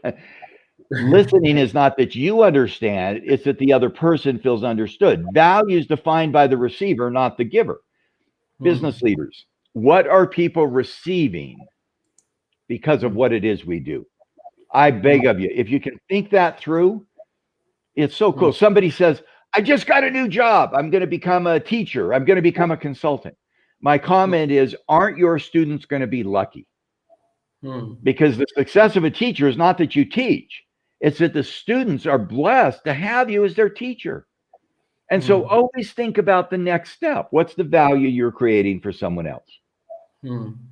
Listening is not that you understand, it's that the other person feels understood. Value is defined by the receiver, not the giver. Business leaders, what are people receiving because of what it is we do? I beg of you, if you can think that through, it's so cool. Somebody says, "I just got a new job. I'm going to become a teacher. I'm going to become a consultant." My comment is, aren't your students going to be lucky? Because the success of a teacher is not that you teach, it's that the students are blessed to have you as their teacher. And so always think about the next step. What's the value you're creating for someone else?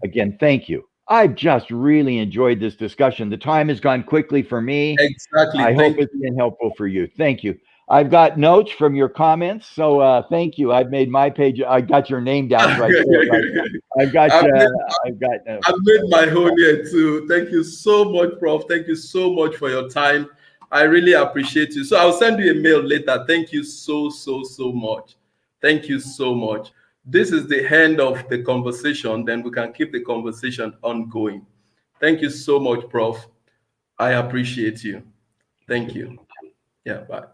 Again, thank you. I've just really enjoyed this discussion. The time has gone quickly for me. Exactly. I hope it's been helpful for you. Thank you. I've got notes from your comments, so thank you. I've made my page. I got your name down, so I say it right. I've got. I've made my own here too. Thank you so much, Prof. Thank you so much for your time. I really appreciate you. So I'll send you a mail later. Thank you so much. Thank you so much. This is the end of the conversation. Then we can keep the conversation ongoing. Thank you so much, Prof. I appreciate you. Thank you. Yeah, bye.